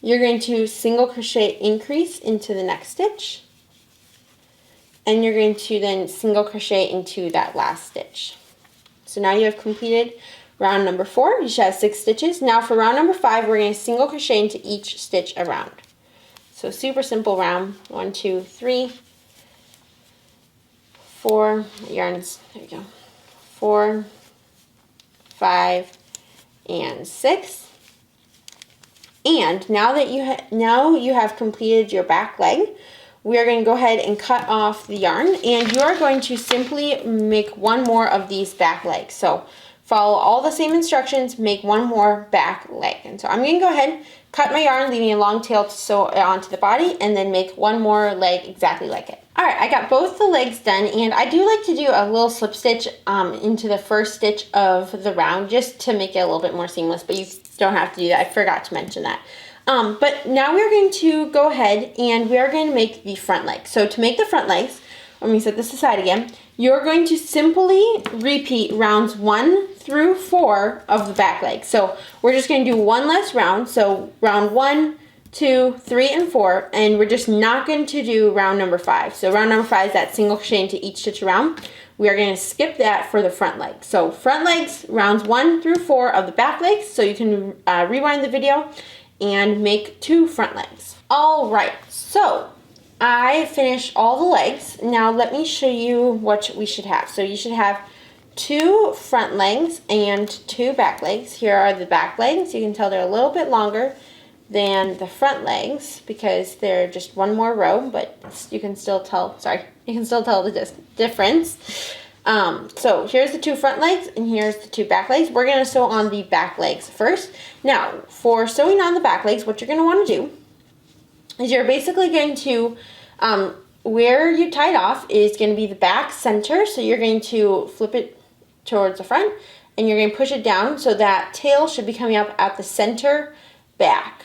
You're going to single crochet increase into the next stitch. And you're going to then single crochet into that last stitch. So now you have completed round number 4. You should have 6 stitches. Now for round number 5, we're going to single crochet into each stitch around. So super simple round. 1, 2, 3, 4 yarns. There you go. 4, 5, and 6. And now that you have completed your back leg, we are going to go ahead and cut off the yarn, and you are going to simply make one more of these back legs. So follow all the same instructions, make one more back leg. And so I'm going to go ahead, cut my yarn, leaving a long tail to sew it onto the body, and then make one more leg exactly like it. All right, I got both the legs done, and I do like to do a little slip stitch into the first stitch of the round just to make it a little bit more seamless, but you don't have to do that. I forgot to mention that. But now we're going to go ahead and we are going to make the front leg. So to make the front legs, let me set this aside again. You're going to simply repeat rounds 1 through 4 of the back leg. So we're just going to do one less round. So round 1, 2, 3, and 4, and we're just not going to do round number 5. So round number 5 is that single crochet into each stitch around. We are going to skip that for the front leg. So front legs, rounds 1 through 4 of the back legs. So you can rewind the video and make 2 front legs. All right, so I finished all the legs. Now let me show you what we should have. So you should have 2 front legs and 2 back legs. Here are the back legs. You can tell they're a little bit longer than the front legs because they're just one more row, but you can still tell, you can still tell the difference. So here's the 2 front legs and here's the 2 back legs. We're going to sew on the back legs first. Now, for sewing on the back legs, what you're going to want to do is you're basically going to, where you tied off is going to be the back center. So you're going to flip it towards the front and you're going to push it down so that tail should be coming up at the center back.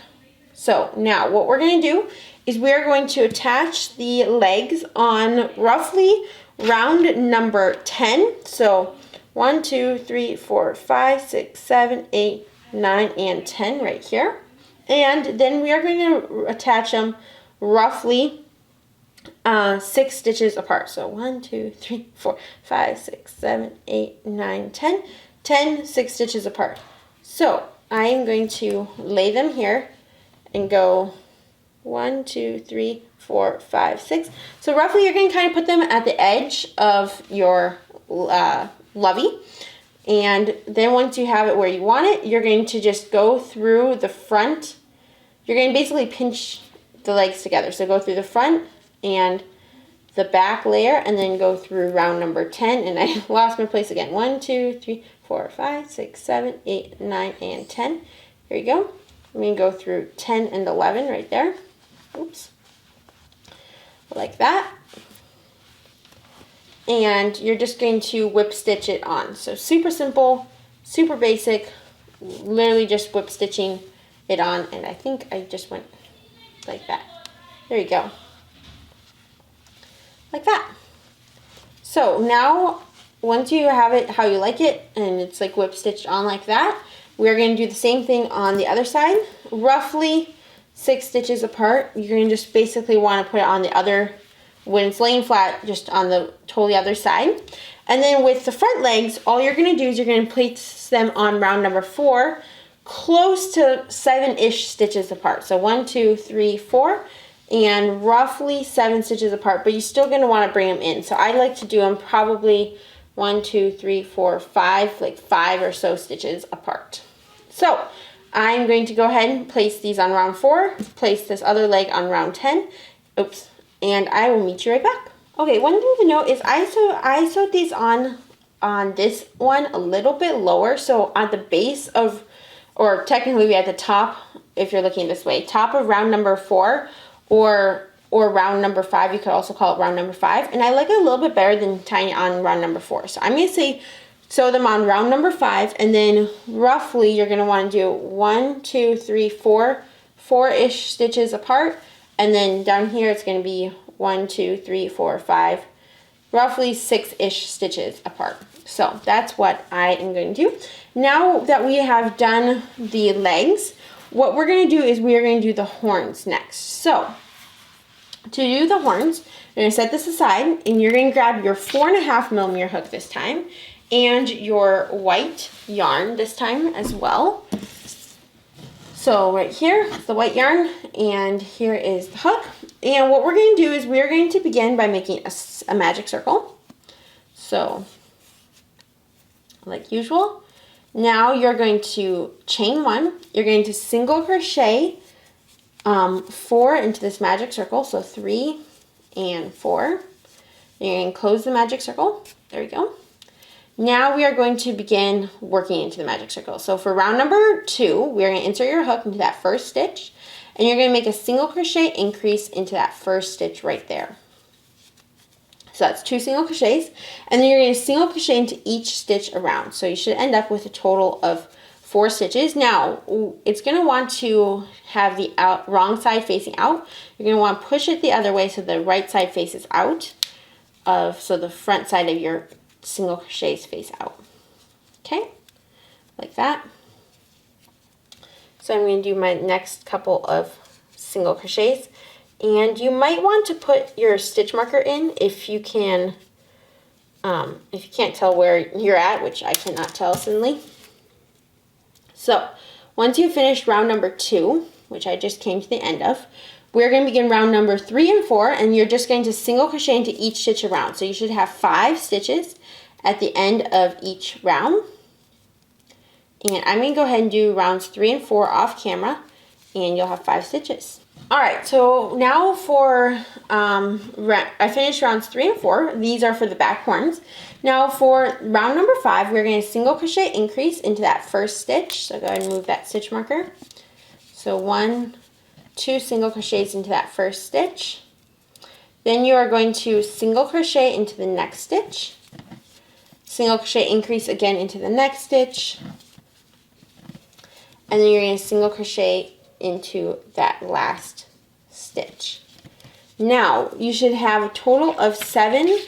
So now what we're going to do is we're going to attach the legs on roughly round number 10. So 1, 2, 3, 4, 5, 6, 7, 8, 9, and 10 right here. And then we are going to attach them roughly 6 stitches apart. So 1, 2, 3, 4, 5, 6, 7, 8, 9, 10. 10, 6 stitches apart. So I am going to lay them here and go 1, 2, 3, 4, 5, 6. So roughly you're going to kind of put them at the edge of your lovey. And then once you have it where you want it, you're going to just go through the front. You're going to basically pinch the legs together. So go through the front and the back layer and then go through round number 10. And I lost my place again. 1, 2, 3, 4, 5, 6, 7, 8, 9, and 10. Here you go. I'm going to go through 10 and 11 right there. Oops. Like that. And you're just going to whip stitch it on. So super simple, super basic, literally just whip stitching it on. And I think I just went like that. There you go. Like that. So now, once you have it how you like it, and it's like whip stitched on like that, we're going to do the same thing on the other side. Roughly 6 stitches apart. You're going to just basically want to put it on the other, when it's laying flat, just on the totally other side. And then with the front legs, all you're going to do is you're going to place them on round number 4, close to 7-ish stitches apart. So 1, 2, 3, 4, and roughly 7 stitches apart, but you're still going to want to bring them in. So I like to do them probably 1, 2, 3, 4, 5, like 5 or so stitches apart. So I'm going to go ahead and place these on round 4, place this other leg on round 10. Oops. And I will meet you right back. Okay, one thing to note is I sewed these on this one a little bit lower, so at the base of, or technically at the top, if you're looking this way, top of round number 4 or round number 5, you could also call it round number 5, and I like it a little bit better than tying it on round number 4. So I'm going to say sew them on round number 5, and then roughly you're going to want to do 1, 2, 3, 4, 4-ish stitches apart, and then down here it's going to be 1, 2, 3, 4, 5, roughly 6-ish stitches apart. So that's what I am going to do. Now that we have done the legs, what we're going to do is we are going to do the horns next. So to do the horns, you're going to set this aside, and you're going to grab your 4.5mm hook this time, and your white yarn this time as well. So right here is the white yarn, and here is the hook. And what we're going to do is we're going to begin by making a magic circle. So, like usual. Now you're going to chain 1. You're going to single crochet 4 into this magic circle. So 3 and 4. You're going to close the magic circle. There we go. Now we are going to begin working into the magic circle. So for round number 2, we're going to insert your hook into that first stitch, and you're going to make a single crochet increase into that first stitch right there. So that's 2 single crochets, and then you're going to single crochet into each stitch around. So you should end up with a total of 4 stitches. Now it's going to want to have the wrong side facing out. You're going to want to push it the other way so the right side faces out, so the front side of your single crochets face out. Okay, like that. So I'm going to do my next couple of single crochets, and you might want to put your stitch marker in if you can, if you can't tell where you're at, which I cannot tell suddenly. So once you finish round number 2, which I just came to the end of, we're going to begin round number 3 and 4, and you're just going to single crochet into each stitch around. So you should have 5 stitches at the end of each round. And I'm going to go ahead and do rounds 3 and 4 off camera, and you'll have 5 stitches. Alright, so now for, I finished rounds 3 and 4. These are for the back horns. Now for round number 5, we're going to single crochet increase into that first stitch. So go ahead and move that stitch marker. So 1, 2 single crochets into that first stitch. Then you are going to single crochet into the next stitch. Single crochet increase again into the next stitch. And then you're going to single crochet into that last stitch. Now you should have a total of 7.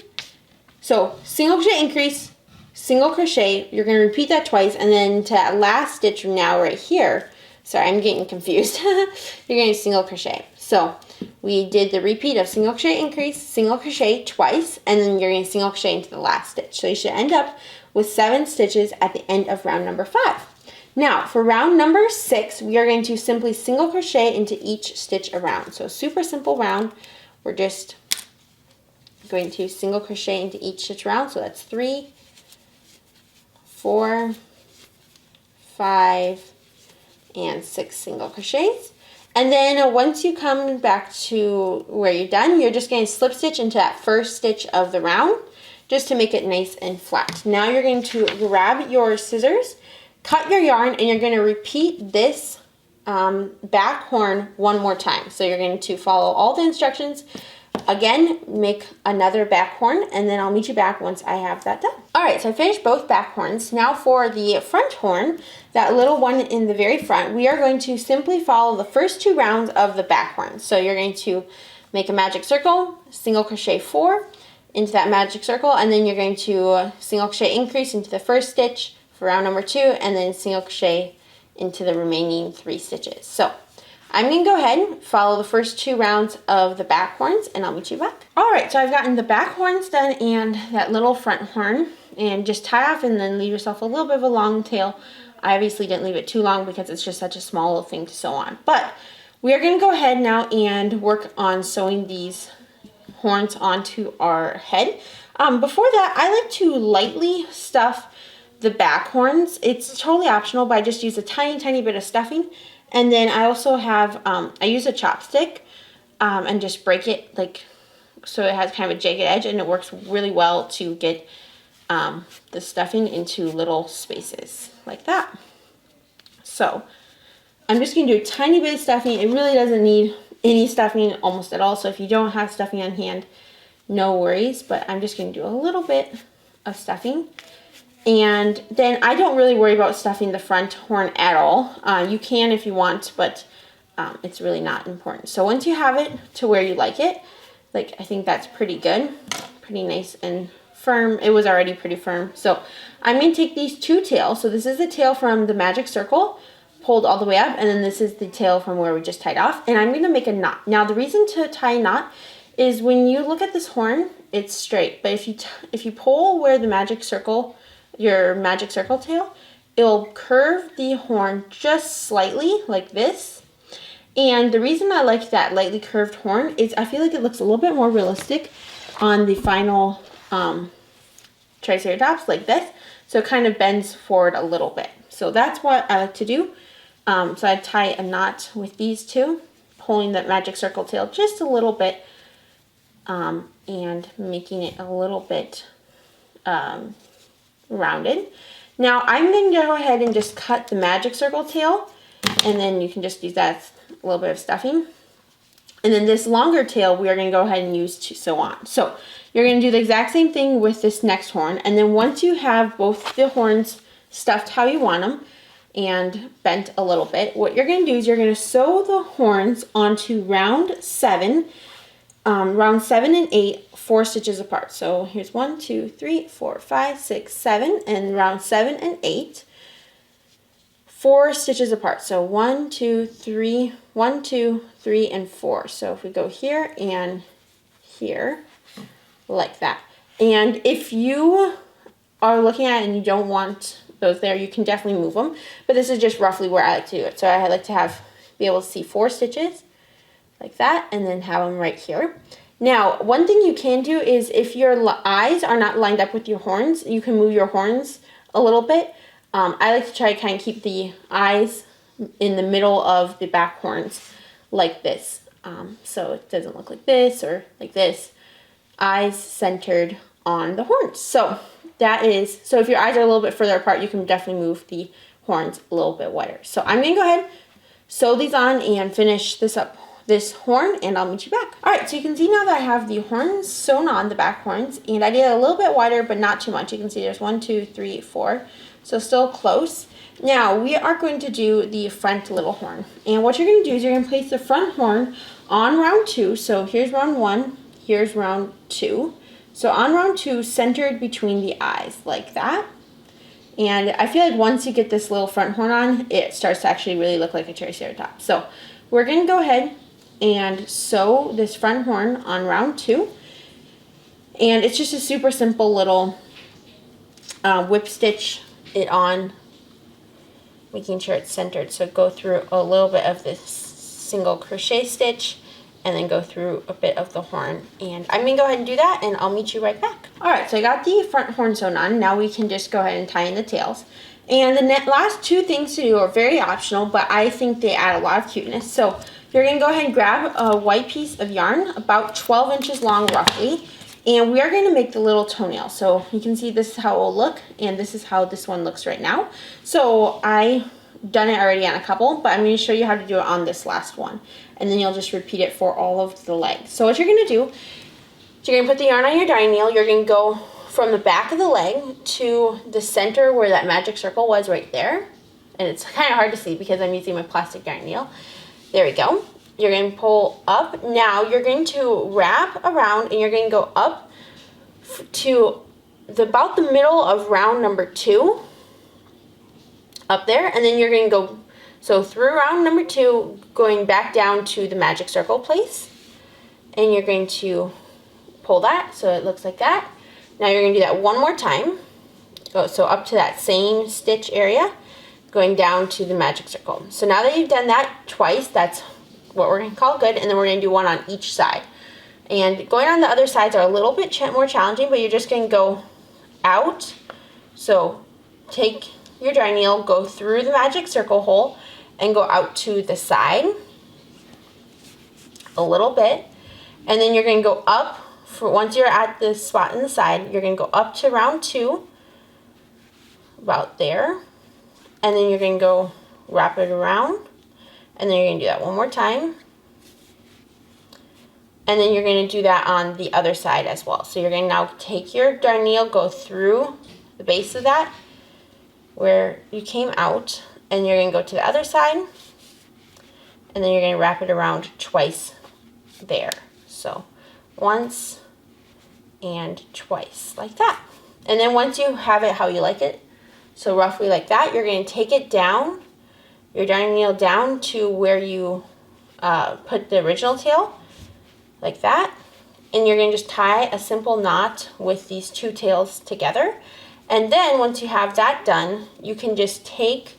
So single crochet increase, single crochet, you're going to repeat that twice, and then to that last stitch from now right here, sorry, I'm getting confused, you're going to single crochet. So we did the repeat of single crochet increase, single crochet twice, and then you're going to single crochet into the last stitch. So you should end up with 7 stitches at the end of round number 5. Now for round number 6, we are going to simply single crochet into each stitch around. So super simple round. We're just going to single crochet into each stitch around. So that's 3, 4, 5, and 6 single crochets. And then once you come back to where you're done, you're just going to slip stitch into that first stitch of the round just to make it nice and flat. Now you're going to grab your scissors, cut your yarn, and you're going to repeat this back horn one more time. So you're going to follow all the instructions. Again, make another back horn, and then I'll meet you back once I have that done. Alright, so I finished both back horns. Now for the front horn, that little one in the very front, we are going to simply follow the first 2 rounds of the back horn. So you're going to make a magic circle, single crochet 4 into that magic circle, and then you're going to single crochet increase into the first stitch for round number 2, and then single crochet into the remaining 3 stitches. So I'm going to go ahead and follow the first 2 rounds of the back horns, and I'll meet you back. Alright, so I've gotten the back horns done and that little front horn, and just tie off and then leave yourself a little bit of a long tail. I obviously didn't leave it too long because it's just such a small little thing to sew on. But we are going to go ahead now and work on sewing these horns onto our head. Before that, I like to lightly stuff the back horns. It's totally optional, but I just use a tiny bit of stuffing. And then I also have, I use a chopstick and just break it like so it has kind of a jagged edge, and it works really well to get the stuffing into little spaces like that. So I'm just going to do a tiny bit of stuffing. It really doesn't need any stuffing almost at all, so if you don't have stuffing on hand, no worries, but I'm just going to do a little bit of stuffing. And then I don't really worry about stuffing the front horn at all. You can if you want, but it's really not important. So once you have it to where you like it, like I think that's pretty good, pretty nice and firm. It was already pretty firm. So I'm going to take these two tails. So this is the tail from the magic circle pulled all the way up, and then this is the tail from where we just tied off, and I'm going to make a knot. Now the reason to tie a knot is when you look at this horn, it's straight, but if you pull where the magic circle, your magic circle tail, it'll curve the horn just slightly like this. And the reason I like that lightly curved horn is I feel like it looks a little bit more realistic on the final Triceratops like this. So it kind of bends forward a little bit. So that's what I like to do. So I tie a knot with these two, pulling that magic circle tail just a little bit and making it a little bit rounded. Now I'm going to go ahead and just cut the magic circle tail, and then you can just use that as a little bit of stuffing. And then this longer tail we are going to go ahead and use to sew on. So you're going to do the exact same thing with this next horn, and then once you have both the horns stuffed how you want them and bent a little bit, what you're going to do is you're going to sew the horns onto round 7 and 8, 4 stitches apart. So here's 1, 2, 3, 4, 5, 6, 7, and round 7 and 8, 4 stitches apart. So 1, 2, 3, 1, 2, 3, and 4. So if we go here and here, like that. And if you are looking at it and you don't want those there, you can definitely move them, but this is just roughly where I like to do it. So I like to be able to see 4 stitches like that, and then have them right here. Now one thing you can do is if your eyes are not lined up with your horns, you can move your horns a little bit. I like to try to kind of keep the eyes in the middle of the back horns like this, so it doesn't look like this or like this. Eyes centered on the horns. So that is, so if your eyes are a little bit further apart, you can definitely move the horns a little bit wider. So I'm going to go ahead, sew these on, and finish this horn, and I'll meet you back. All right, so you can see now that I have the horns sewn on, the back horns, and I did it a little bit wider, but not too much. You can see there's 1, 2, 3, 4, so still close. Now we are going to do the front little horn, and what you're going to do is you're going to place the front horn on round 2. So here's round 1, here's round 2. So on round 2, centered between the eyes, like that. And I feel like once you get this little front horn on, it starts to actually really look like a Triceratops. So we're going to go ahead and sew this front horn on round 2. And it's just a super simple little whip stitch it on, making sure it's centered. So go through a little bit of this single crochet stitch, and then go through a bit of the horn. And I'm going to go ahead and do that, and I'll meet you right back. Alright, so I got the front horn sewn on. Now we can just go ahead and tie in the tails. And the last 2 things to do are very optional, but I think they add a lot of cuteness. So you're going to go ahead and grab a white piece of yarn, about 12 inches long roughly, and we are going to make the little toenail. So you can see this is how it will look, and this is how this one looks right now. So I've done it already on a couple, but I'm going to show you how to do it on this last one. And then you'll just repeat it for all of the legs. So what you're going to do is you're going to put the yarn on your darning needle. You're going to go from the back of the leg to the center where that magic circle was right there. And it's kind of hard to see because I'm using my plastic darning needle. There we go. You're going to pull up. Now you're going to wrap around, and you're going to go up to about the middle of round number 2. Up there. And then you're going to go through round number 2, going back down to the magic circle place, and you're going to pull that so it looks like that. Now you're going to do that one more time. So up to that same stitch area, going down to the magic circle. So now that you've done that twice, that's what we're going to call good, and then we're going to do one on each side. And going on the other sides are a little bit more challenging, but you're just going to go out. So take your darning needle, go through the magic circle hole, and go out to the side a little bit, and then you're going to go up once you're at this spot in the side, you're going to go up to round 2, about there, and then you're going to go wrap it around, and then you're going to do that one more time, and then you're going to do that on the other side as well. So you're going to now take your darn needle, go through the base of that where you came out, and you're going to go to the other side, and then you're going to wrap it around twice there. So once and twice, like that. And then once you have it how you like it, so roughly like that, you're going to take it down, your darning needle down to where you put the original tail, like that. And you're going to just tie a simple knot with these 2 tails together. And then once you have that done, you can just take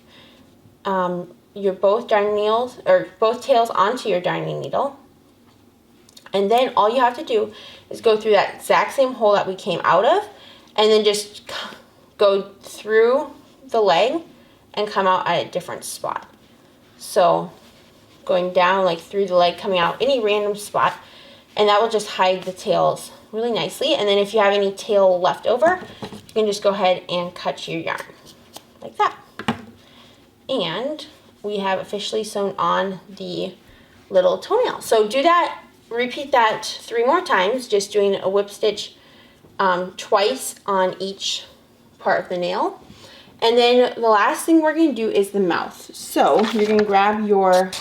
your both darning needles, or both tails, onto your darning needle. And then all you have to do is go through that exact same hole that we came out of, and then just go through the leg and come out at a different spot. So going down like through the leg, coming out any random spot, and that will just hide the tails really nicely. And then if you have any tail left over, you can just go ahead and cut your yarn like that. And we have officially sewn on the little toenail. So do that, repeat that 3 more times, just doing a whip stitch twice on each part of the nail. And then the last thing we're going to do is the mouth. So you're going to grab your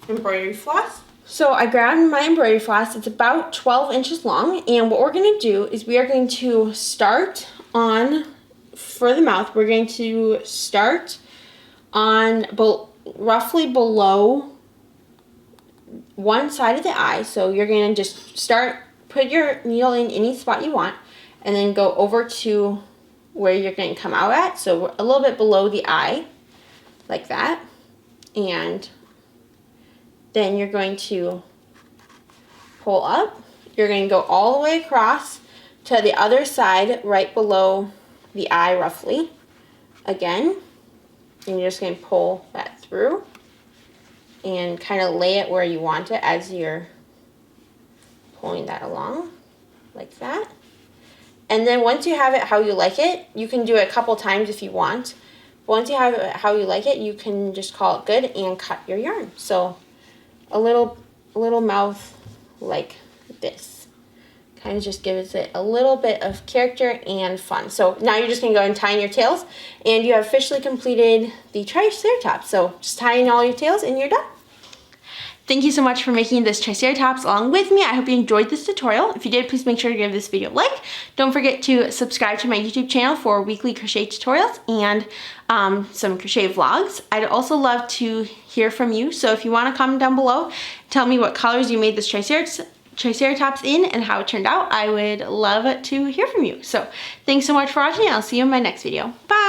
embroidery floss. So I grabbed my embroidery floss. It's about 12 inches long. And what we're going to do is we are going to start on, for the mouth, we're going to start on roughly below one side of the eye. So you're going to just start, put your needle in any spot you want, and then go over to where you're going to come out at. So a little bit below the eye, like that. And then you're going to pull up. You're going to go all the way across to the other side, right below the eye roughly, again. And you're just going to pull that through and kind of lay it where you want it as you're pulling that along, like that. And then once you have it how you like it, you can do it a couple times if you want. But once you have it how you like it, you can just call it good and cut your yarn. So a little mouth like this. Kind of just gives it a little bit of character and fun. So now you're just going to go and tie in your tails, and you have officially completed the Triceratops. So just tie in all your tails and you're done. Thank you so much for making this Triceratops along with me. I hope you enjoyed this tutorial. If you did, please make sure to give this video a like. Don't forget to subscribe to my YouTube channel for weekly crochet tutorials and some crochet vlogs. I'd also love to hear from you. So if you want to comment down below, tell me what colors you made this Triceratops in and how it turned out. I would love to hear from you. So thanks so much for watching. I'll see you in my next video. Bye!